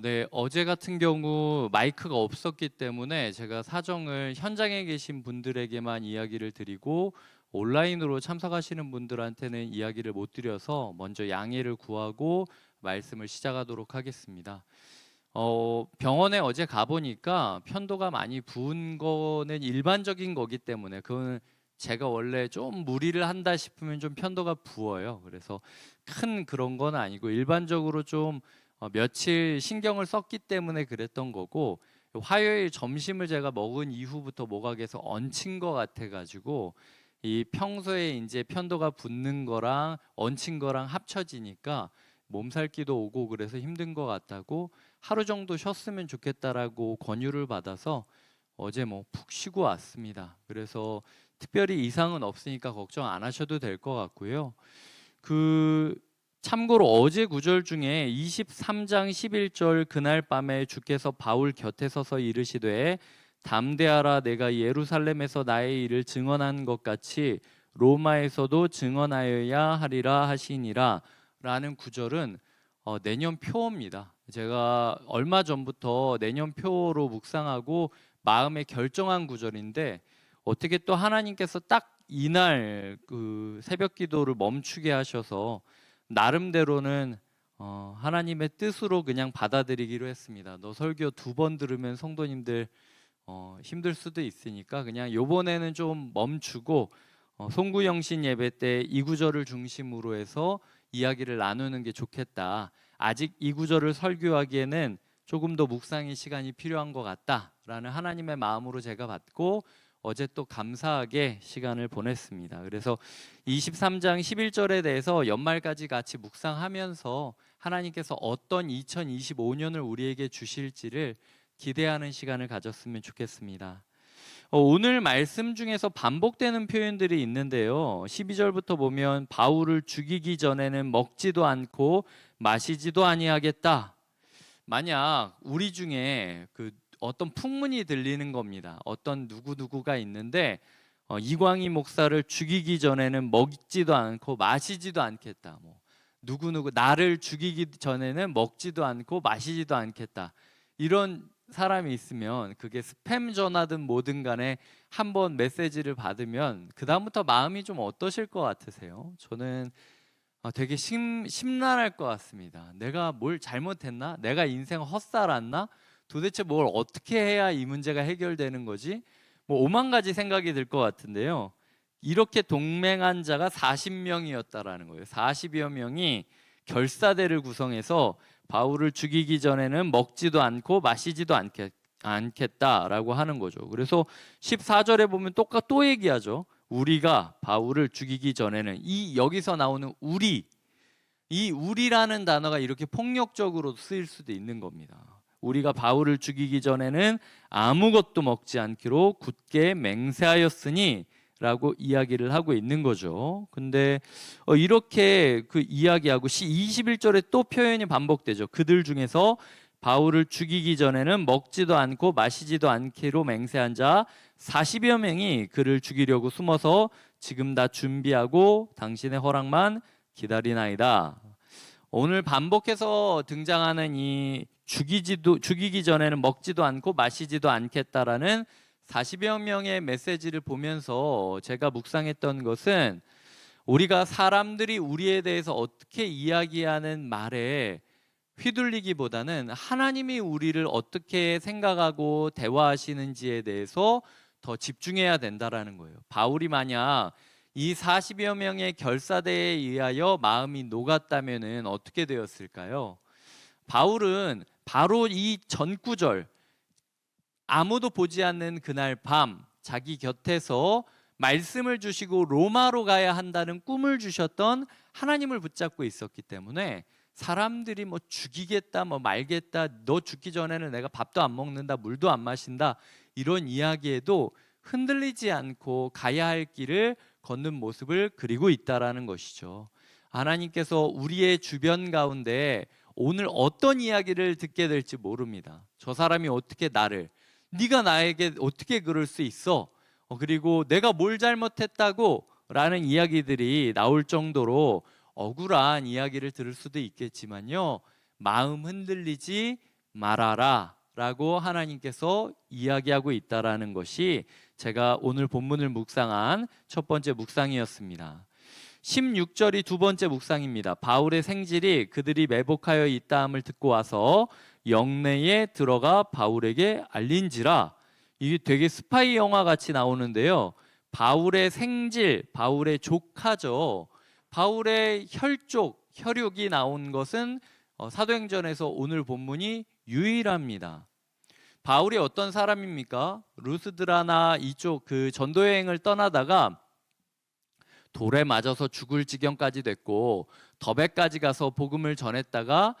네. 어제 같은 경우 마이크가 없었기 때문에 제가 사정을 현장에 계신 분들에게만 이야기를 드리고 온라인으로 참석하시는 분들한테는 이야기를 못 드려서 먼저 양해를 구하고 말씀을 시작하도록 하겠습니다. 병원에 어제 가 보니까 편도가 많이 부은 거는 일반적인 거기 때문에 그거는 제가 원래 좀 무리를 한다 싶으면 좀 편도가 부어요. 그래서 큰 그런 건 아니고 일반적으로 좀 며칠 신경을 썼기 때문에 그랬던 거고, 화요일 점심을 제가 먹은 이후부터 뭐가 계속 얹힌 거 같아 가지고 이 평소에 이제 편도가 붓는 거랑 얹힌 거랑 합쳐지니까 몸살기도 오고 그래서 힘든 것 같다고 하루 정도 쉬었으면 좋겠다라고 권유를 받아서 어제 뭐 푹 쉬고 왔습니다. 그래서 특별히 이상은 없으니까 걱정 안 하셔도 될 것 같고요. 그 참고로 어제 구절 중에 23장 11절 그날 밤에 주께서 바울 곁에 서서 이르시되 담대하라 내가 예루살렘에서 나의 일을 증언한 것 같이 로마에서도 증언하여야 하리라 하시니라 라는 구절은 내년 표입니다. 제가 얼마 전부터 내년 표로 묵상하고 마음에 결정한 구절인데 어떻게 또 하나님께서 딱 이날 그 새벽 기도를 멈추게 하셔서 나름대로는 하나님의 뜻으로 그냥 받아들이기로 했습니다. 너 설교 2번 들으면 성도님들 힘들 수도 있으니까 그냥 요번에는 좀 멈추고 송구영신 예배 때 이 구절을 중심으로 해서 이야기를 나누는 게 좋겠다. 아직 이 구절을 설교하기에는 조금 더 묵상의 시간이 필요한 것 같다라는 하나님의 마음으로 제가 받고 어제 또 감사하게 시간을 보냈습니다. 그래서 23장 11절에 대해서 연말까지 같이 묵상하면서 하나님께서 어떤 2025년을 우리에게 주실지를 기대하는 시간을 가졌으면 좋겠습니다. 오늘 말씀 중에서 반복되는 표현들이 있는데요. 12절부터 보면 바울을 죽이기 전에는 먹지도 않고 마시지도 아니하겠다. 만약 우리 중에 그 어떤 풍문이 들리는 겁니다. 어떤 누구누구가 있는데 이광희 목사를 죽이기 전에는 먹지도 않고 마시지도 않겠다. 뭐 누구누구 나를 죽이기 전에는 먹지도 않고 마시지도 않겠다. 이런 사람이 있으면 그게 스팸 전화든 뭐든 간에 한번 메시지를 받으면 그 다음부터 마음이 좀 어떠실 것 같으세요? 저는 되게 심란할 것 같습니다. 내가 뭘 잘못했나? 내가 인생 헛살았나? 도대체 뭘 어떻게 해야 이 문제가 해결되는 거지? 뭐 오만 가지 생각이 들 것 같은데요. 이렇게 동맹한 자가 40명이었다라는 거예요. 40여 명이 결사대를 구성해서 바울을 죽이기 전에는 먹지도 않고 마시지도 않겠다라고 하는 거죠. 그래서 14절에 보면 또 얘기하죠. 우리가 바울을 죽이기 전에는 이 여기서 나오는 이 우리라는 단어가 이렇게 폭력적으로 쓰일 수도 있는 겁니다. 우리가 바울을 죽이기 전에는 아무것도 먹지 않기로 굳게 맹세하였으니 라고 이야기를 하고 있는 거죠. 근데 이렇게 그 이야기하고 21절에 또 표현이 반복되죠. 그들 중에서 바울을 죽이기 전에는 먹지도 않고 마시지도 않기로 맹세한 자 40여 명이 그를 죽이려고 숨어서 지금 다 준비하고 당신의 허락만 기다리나이다. 오늘 반복해서 등장하는 이 죽이기 전에는 먹지도 않고 마시지도 않겠다라는 40여 명의 메시지를 보면서 제가 묵상했던 것은 우리가 사람들이 우리에 대해서 어떻게 이야기하는 말에 휘둘리기보다는 하나님이 우리를 어떻게 생각하고 대화하시는지에 대해서 더 집중해야 된다라는 거예요. 바울이 만약 이 40여 명의 결사대에 의하여 마음이 녹았다면은 어떻게 되었을까요? 바울은 바로 이 전구절 아무도 보지 않는 그날 밤 자기 곁에서 말씀을 주시고 로마로 가야 한다는 꿈을 주셨던 하나님을 붙잡고 있었기 때문에 사람들이 뭐 죽이겠다 뭐 말겠다 너 죽기 전에는 내가 밥도 안 먹는다 물도 안 마신다 이런 이야기에도 흔들리지 않고 가야 할 길을 걷는 모습을 그리고 있다라는 것이죠. 하나님께서 우리의 주변 가운데 오늘 어떤 이야기를 듣게 될지 모릅니다. 저 사람이 어떻게 나를 네가 나에게 어떻게 그럴 수 있어? 그리고 내가 뭘 잘못했다고 라는 이야기들이 나올 정도로 억울한 이야기를 들을 수도 있겠지만요. 마음 흔들리지 말아라 라고 하나님께서 이야기하고 있다라는 것이 제가 오늘 본문을 묵상한 첫 번째 묵상이었습니다. 16절이 두 번째 묵상입니다. 바울의 생질이 그들이 매복하여 있다함을 듣고 와서 영내에 들어가 바울에게 알린지라. 이게 되게 스파이 영화 같이 나오는데요. 바울의 생질, 바울의 조카죠. 바울의 혈족, 혈육이 나온 것은 사도행전에서 오늘 본문이 유일합니다. 바울이 어떤 사람입니까? 루스드라나 이쪽 그 전도 여행을 떠나다가 돌에 맞아서 죽을 지경까지 됐고 더베까지 가서 복음을 전했다가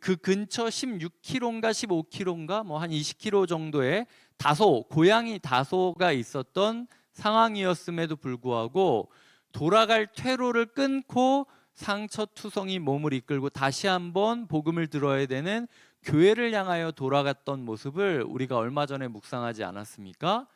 그 근처 16km인가 15km인가 뭐 한 20km 정도의 다소, 고향이 다소가 있었던 상황이었음에도 불구하고 돌아갈 퇴로를 끊고 상처투성이 몸을 이끌고 다시 한번 복음을 들어야 되는 교회를 향하여 돌아갔던 모습을 우리가 얼마 전에 묵상하지 않았습니까?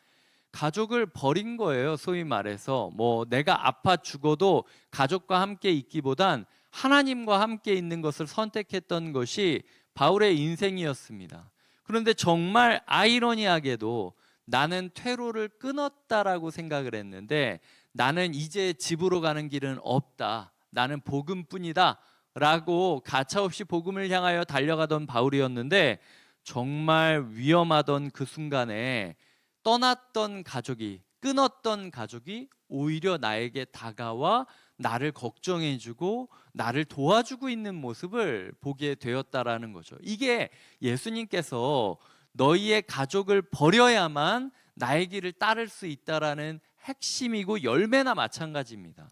가족을 버린 거예요. 소위 말해서 뭐 내가 아파 죽어도 가족과 함께 있기보단 하나님과 함께 있는 것을 선택했던 것이 바울의 인생이었습니다. 그런데 정말 아이러니하게도 나는 퇴로를 끊었다라고 생각을 했는데 나는 이제 집으로 가는 길은 없다. 나는 복음뿐이다 라고 가차없이 복음을 향하여 달려가던 바울이었는데 정말 위험하던 그 순간에 떠났던 가족이, 끊었던 가족이 오히려 나에게 다가와 나를 걱정해주고 나를 도와주고 있는 모습을 보게 되었다라는 거죠. 이게 예수님께서 너희의 가족을 버려야만 나의 길을 따를 수 있다라는 핵심이고 열매나 마찬가지입니다.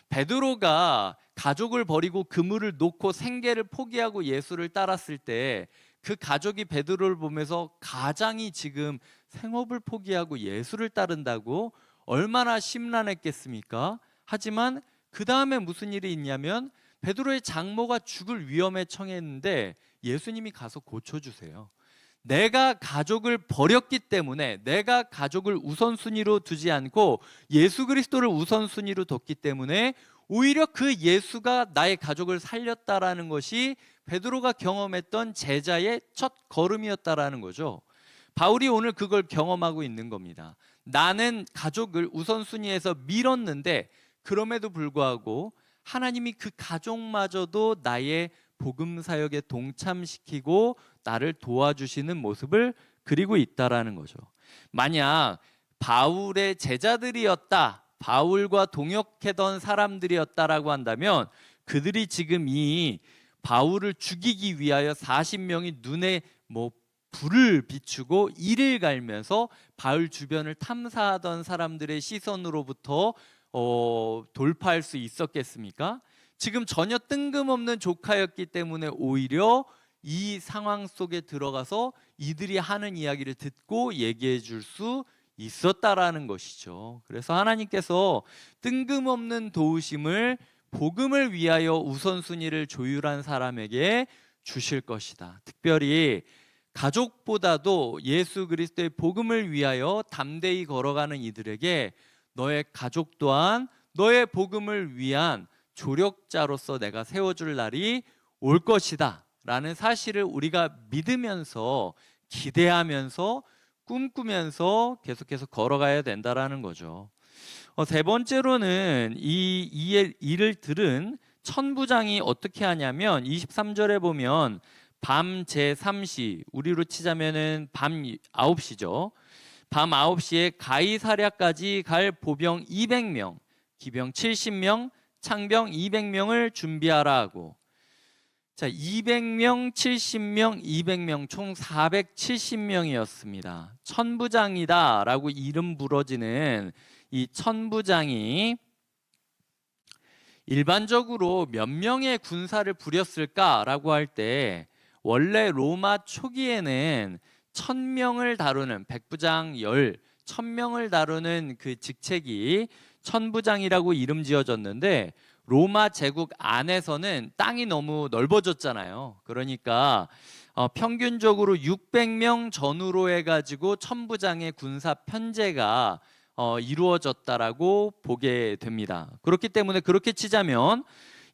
베드로가 가족을 버리고 그물을 놓고 생계를 포기하고 예수를 따랐을 때 그 가족이 베드로를 보면서 가장이 지금 생업을 포기하고 예수를 따른다고 얼마나 심란했겠습니까? 하지만 그 다음에 무슨 일이 있냐면 베드로의 장모가 죽을 위험에 처했는데 예수님이 가서 고쳐주세요. 내가 가족을 버렸기 때문에, 내가 가족을 우선순위로 두지 않고 예수 그리스도를 우선순위로 뒀기 때문에 오히려 그 예수가 나의 가족을 살렸다라는 것이 베드로가 경험했던 제자의 첫 걸음이었다라는 거죠. 바울이 오늘 그걸 경험하고 있는 겁니다. 나는 가족을 우선순위에서 밀었는데 그럼에도 불구하고 하나님이 그 가족마저도 나의 복음 사역에 동참시키고 나를 도와주시는 모습을 그리고 있다라는 거죠. 만약 바울의 제자들이었다, 바울과 동역하던 사람들이었다라고 한다면 그들이 지금 이 바울을 죽이기 위하여 40명이 눈에 불을 비추고 이를 갈면서 바울 주변을 탐사하던 사람들의 시선으로부터 돌파할 수 있었겠습니까? 지금 전혀 뜬금없는 조카였기 때문에 오히려 이 상황 속에 들어가서 이들이 하는 이야기를 듣고 얘기해 줄 수 있었다라는 것이죠. 그래서 하나님께서 뜬금없는 도우심을 복음을 위하여 우선순위를 조율한 사람에게 주실 것이다. 특별히 가족보다도 예수 그리스도의 복음을 위하여 담대히 걸어가는 이들에게 너의 가족 또한 너의 복음을 위한 조력자로서 내가 세워줄 날이 올 것이다 라는 사실을 우리가 믿으면서 기대하면서 꿈꾸면서 계속해서 걸어가야 된다라는 거죠. 세 번째로는 이 일을 들은 천부장이 어떻게 하냐면 23절에 보면 밤 제3시, 우리로 치자면은 밤 9시죠. 밤 9시에 가이사랴까지 갈 보병 200명, 기병 70명, 창병 200명을 준비하라 하고, 자, 200명, 70명, 200명 총 470명이었습니다. 천부장이다라고 이름 부러지는 이 천부장이 일반적으로 몇 명의 군사를 부렸을까라고 할 때 원래 로마 초기에는 1000명을 다루는 백부장 1000명을 다루는 그 직책이 천부장이라고 이름 지어졌는데 로마 제국 안에서는 땅이 너무 넓어졌잖아요. 그러니까 평균적으로 600명 전후로 해가지고 천부장의 군사 편제가 이루어졌다라고 보게 됩니다. 그렇기 때문에 그렇게 치자면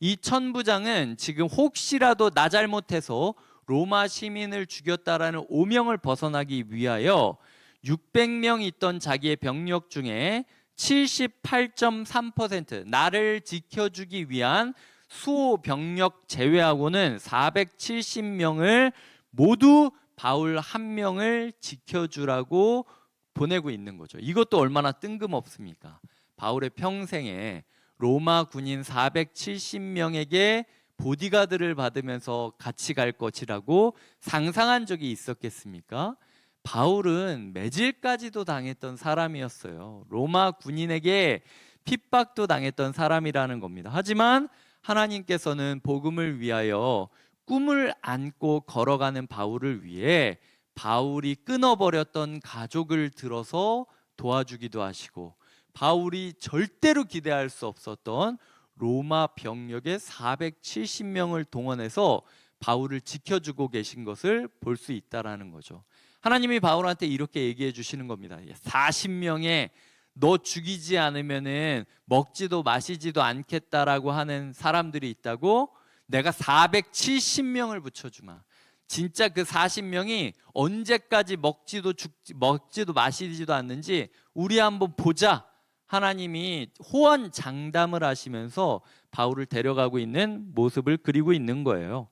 이 천부장은 지금 혹시라도 나 잘못해서 로마 시민을 죽였다라는 오명을 벗어나기 위하여 600명 있던 자기의 병력 중에 78.3% 나를 지켜주기 위한 수호 병력 제외하고는 470명을 모두 바울 한 명을 지켜주라고 보내고 있는 거죠. 이것도 얼마나 뜬금없습니까? 바울의 평생에 로마 군인 470명에게 보디가드를 받으면서 같이 갈 것이라고 상상한 적이 있었겠습니까? 바울은 매질까지도 당했던 사람이었어요. 로마 군인에게 핍박도 당했던 사람이라는 겁니다. 하지만 하나님께서는 복음을 위하여 꿈을 안고 걸어가는 바울을 위해 바울이 끊어버렸던 가족을 들어서 도와주기도 하시고, 바울이 절대로 기대할 수 없었던 로마 병력의 470명을 동원해서 바울을 지켜주고 계신 것을 볼 수 있다라는 거죠. 하나님이 바울한테 이렇게 얘기해 주시는 겁니다. 40명에 너 죽이지 않으면은 먹지도 마시지도 않겠다라고 하는 사람들이 있다고? 내가 470명을 붙여주마. 진짜 그 40명이 언제까지 먹지도 마시지도 않는지 우리 한번 보자. 하나님이 호언장담을 하시면서 바울을 데려가고 있는 모습을 그리고 있는 거예요.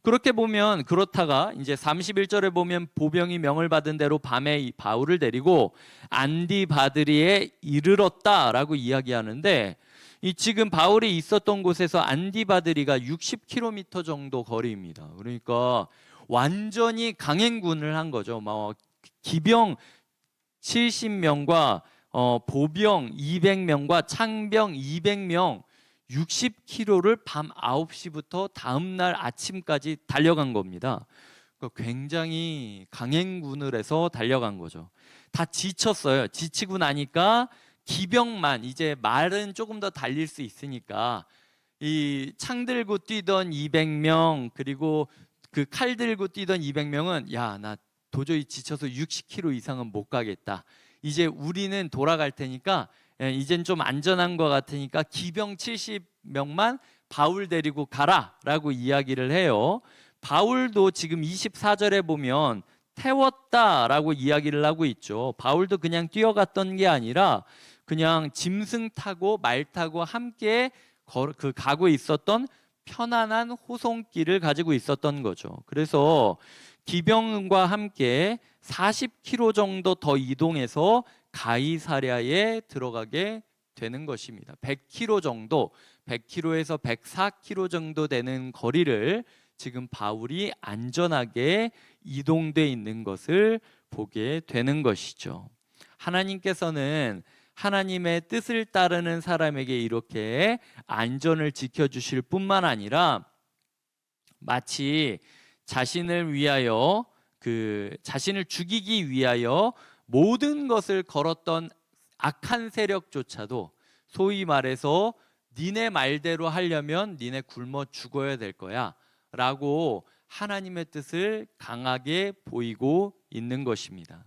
그렇게 보면, 그렇다가 이제 31절에 보면 보병이 명을 받은 대로 밤에 바울을 데리고 안디바드리에 이르렀다라고 이야기하는데, 이 지금 바울이 있었던 곳에서 안디바드리가 60km 정도 거리입니다. 그러니까 완전히 강행군을 한 거죠. 기병 70명과 보병 200명과 창병 200명 60km를 밤 9시부터 다음날 아침까지 달려간 겁니다. 그러니까 굉장히 강행군을 해서 달려간 거죠. 다 지쳤어요. 지치고 나니까 기병만, 이제 말은 조금 더 달릴 수 있으니까 이 창 들고 뛰던 200명 그리고 그 칼 들고 뛰던 200명은 야, 나 도저히 지쳐서 60km 이상은 못 가겠다. 이제 우리는 돌아갈 테니까 이젠 좀 안전한 것 같으니까 기병 70명만 바울 데리고 가라라고 이야기를 해요. 바울도 지금 24절에 보면 태웠다라고 이야기를 하고 있죠. 바울도 그냥 뛰어갔던 게 아니라 그냥 짐승 타고 말 타고 함께 가고 있었던 편안한 호송길을 가지고 있었던 거죠. 그래서 기병과 함께 40km 정도 더 이동해서 가이사랴에 들어가게 되는 것입니다. 100km 정도, 100km에서 104km 정도 되는 거리를 지금 바울이 안전하게 이동돼 있는 것을 보게 되는 것이죠. 하나님께서는 하나님의 뜻을 따르는 사람에게 이렇게 안전을 지켜주실 뿐만 아니라 마치 자신을 위하여 자신을 죽이기 위하여 모든 것을 걸었던 악한 세력조차도 소위 말해서 니네 말대로 하려면 니네 굶어 죽어야 될 거야 라고 하나님의 뜻을 강하게 보이고 있는 것입니다.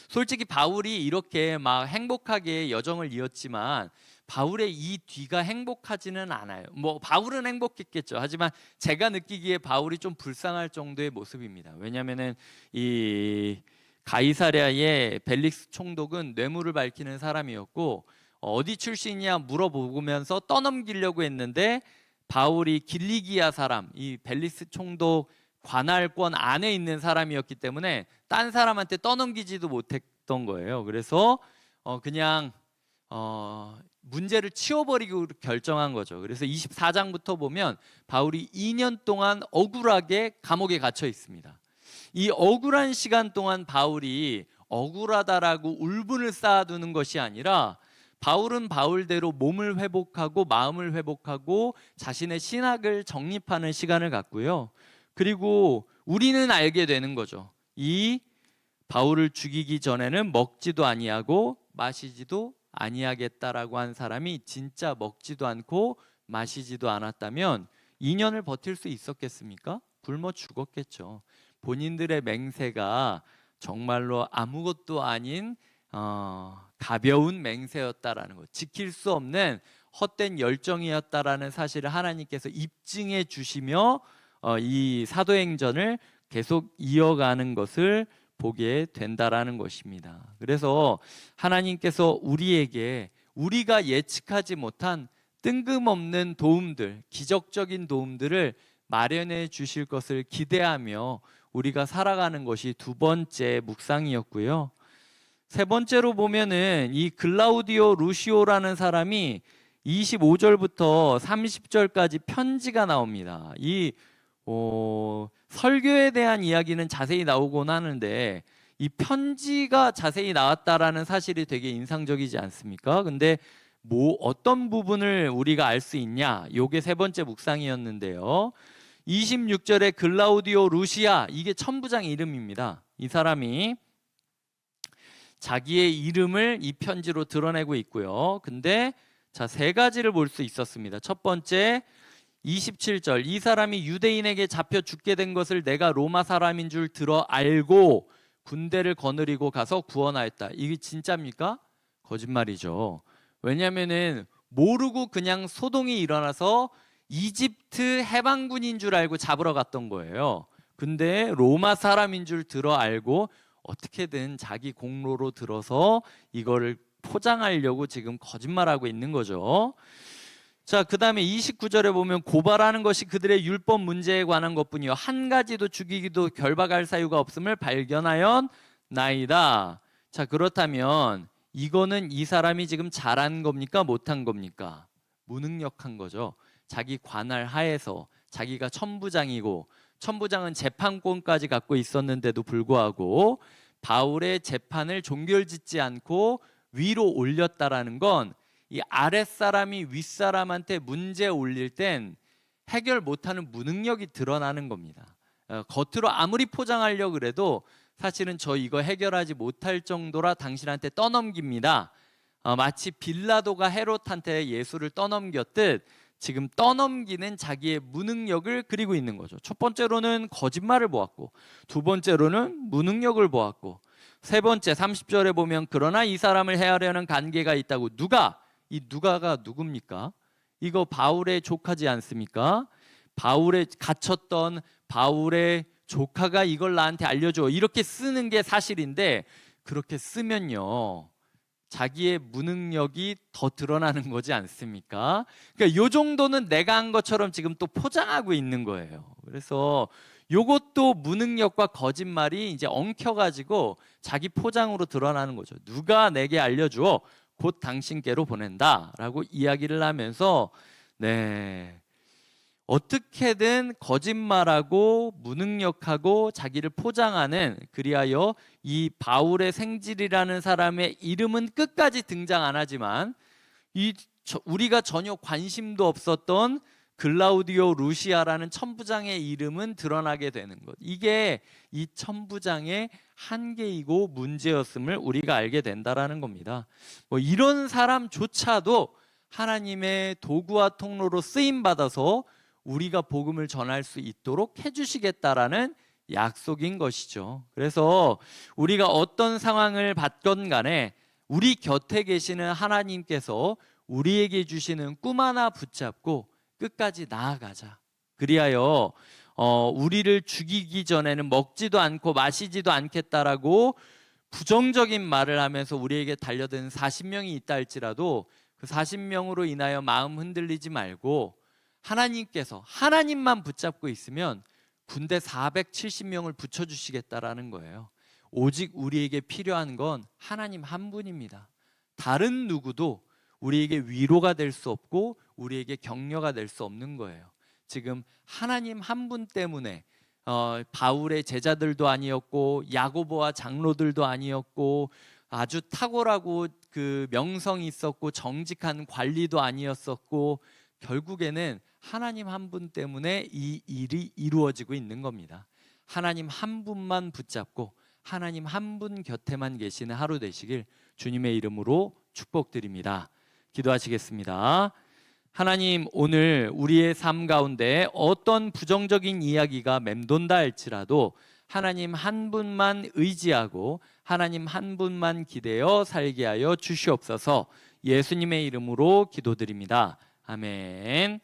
솔직히 바울이 이렇게 막 행복하게 여정을 이었지만 바울의 이 뒤가 행복하지는 않아요. 바울은 행복했겠죠. 하지만 제가 느끼기에 바울이 좀 불쌍할 정도의 모습입니다. 왜냐하면은 이 가이사랴의 벨릭스 총독은 뇌물을 밝히는 사람이었고 어디 출신이냐 물어보면서 떠넘기려고 했는데 바울이 길리기아 사람, 이 벨릭스 총독 관할권 안에 있는 사람이었기 때문에 딴 사람한테 떠넘기지도 못했던 거예요. 그래서 그냥 문제를 치워버리고 결정한 거죠. 그래서 24장부터 보면 바울이 2년 동안 억울하게 감옥에 갇혀 있습니다. 이 억울한 시간 동안 바울이 억울하다라고 울분을 쌓아두는 것이 아니라 바울은 바울대로 몸을 회복하고 마음을 회복하고 자신의 신학을 정립하는 시간을 갖고요. 그리고 우리는 알게 되는 거죠. 이 바울을 죽이기 전에는 먹지도 아니하고 마시지도 아니하겠다라고 한 사람이 진짜 먹지도 않고 마시지도 않았다면 2년을 버틸 수 있었겠습니까? 굶어 죽었겠죠. 본인들의 맹세가 정말로 아무것도 아닌 가벼운 맹세였다라는 것, 지킬 수 없는 헛된 열정이었다라는 사실을 하나님께서 입증해 주시며 이 사도행전을 계속 이어가는 것을 보게 된다라는 것입니다. 그래서 하나님께서 우리에게 우리가 예측하지 못한 뜬금없는 도움들, 기적적인 도움들을 마련해 주실 것을 기대하며 우리가 살아가는 것이 두 번째 묵상이었고요. 세 번째로 보면은 이 글라우디오 루시오라는 사람이 25절부터 30절까지 편지가 나옵니다. 이 설교에 대한 이야기는 자세히 나오곤 하는데 이 편지가 자세히 나왔다라는 사실이 되게 인상적이지 않습니까? 근데 어떤 부분을 우리가 알 수 있냐? 요게 세 번째 묵상이었는데요. 26절에 글라우디오 루시아, 이게 천부장 이름입니다. 이 사람이 자기의 이름을 이 편지로 드러내고 있고요. 근데 자, 세 가지를 볼 수 있었습니다. 첫 번째, 27절, 이 사람이 유대인에게 잡혀 죽게 된 것을 내가 로마 사람인 줄 들어 알고 군대를 거느리고 가서 구원하였다. 이게 진짜입니까? 거짓말이죠. 왜냐하면은 모르고 그냥 소동이 일어나서 이집트 해방군인 줄 알고 잡으러 갔던 거예요. 근데 로마 사람인 줄 들어 알고 어떻게든 자기 공로로 들어서 이거를 포장하려고 지금 거짓말하고 있는 거죠. 자, 그 다음에 29절에 보면 고발하는 것이 그들의 율법 문제에 관한 것뿐이요 한 가지도 죽이기도 결박할 사유가 없음을 발견하였나이다. 자, 그렇다면 이거는 이 사람이 지금 잘한 겁니까? 못한 겁니까? 무능력한 거죠. 자기 관할 하에서 자기가 천부장이고, 천부장은 재판권까지 갖고 있었는데도 불구하고 바울의 재판을 종결짓지 않고 위로 올렸다라는 건 이 아랫사람이 윗사람한테 문제 올릴 땐 해결 못하는 무능력이 드러나는 겁니다. 겉으로 아무리 포장하려고 그래도 사실은 저 이거 해결하지 못할 정도라 당신한테 떠넘깁니다. 마치 빌라도가 헤롯한테 예수를 떠넘겼듯 지금 떠넘기는 자기의 무능력을 그리고 있는 거죠. 첫 번째로는 거짓말을 보았고, 두 번째로는 무능력을 보았고, 세 번째 30절에 보면 그러나 이 사람을 해하려는 관계가 있다고. 누가? 이 누가가 누굽니까? 이거 바울의 조카지 않습니까? 바울의 갇혔던 바울의 조카가 이걸 나한테 알려줘, 이렇게 쓰는 게 사실인데, 그렇게 쓰면요 자기의 무능력이 더 드러나는 거지 않습니까? 그러니까 요 정도는 내가 한 것처럼 지금 또 포장하고 있는 거예요. 그래서 요것도 무능력과 거짓말이 이제 엉켜가지고 자기 포장으로 드러나는 거죠. 누가 내게 알려주어 곧 당신께로 보낸다 라고 이야기를 하면서 어떻게든 거짓말하고 무능력하고 자기를 포장하는, 그리하여 이 바울의 생질이라는 사람의 이름은 끝까지 등장 안 하지만 우리가 전혀 관심도 없었던 글라우디오 루시아라는 천부장의 이름은 드러나게 되는 것. 이게 이 천부장의 한계이고 문제였음을 우리가 알게 된다라는 겁니다. 이런 사람조차도 하나님의 도구와 통로로 쓰임 받아서 우리가 복음을 전할 수 있도록 해주시겠다라는 약속인 것이죠. 그래서 우리가 어떤 상황을 받건 간에 우리 곁에 계시는 하나님께서 우리에게 주시는 꿈 하나 붙잡고 끝까지 나아가자. 그리하여 우리를 죽이기 전에는 먹지도 않고 마시지도 않겠다라고 부정적인 말을 하면서 우리에게 달려든 40명이 있다 할지라도 그 40명으로 인하여 마음 흔들리지 말고 하나님께서 하나님만 붙잡고 있으면 군대 470명을 붙여주시겠다라는 거예요. 오직 우리에게 필요한 건 하나님 한 분입니다. 다른 누구도 우리에게 위로가 될 수 없고 우리에게 격려가 될 수 없는 거예요. 지금 하나님 한 분 때문에 바울의 제자들도 아니었고 야고보와 장로들도 아니었고 아주 탁월하고 그 명성이 있었고 정직한 관리도 아니었었고 결국에는 하나님 한 분 때문에 이 일이 이루어지고 있는 겁니다. 하나님 한 분만 붙잡고 하나님 한 분 곁에만 계시는 하루 되시길 주님의 이름으로 축복드립니다. 기도하시겠습니다. 하나님, 오늘 우리의 삶 가운데 어떤 부정적인 이야기가 맴돈다 할지라도 하나님 한 분만 의지하고 하나님 한 분만 기대어 살게 하여 주시옵소서. 예수님의 이름으로 기도드립니다. 아멘.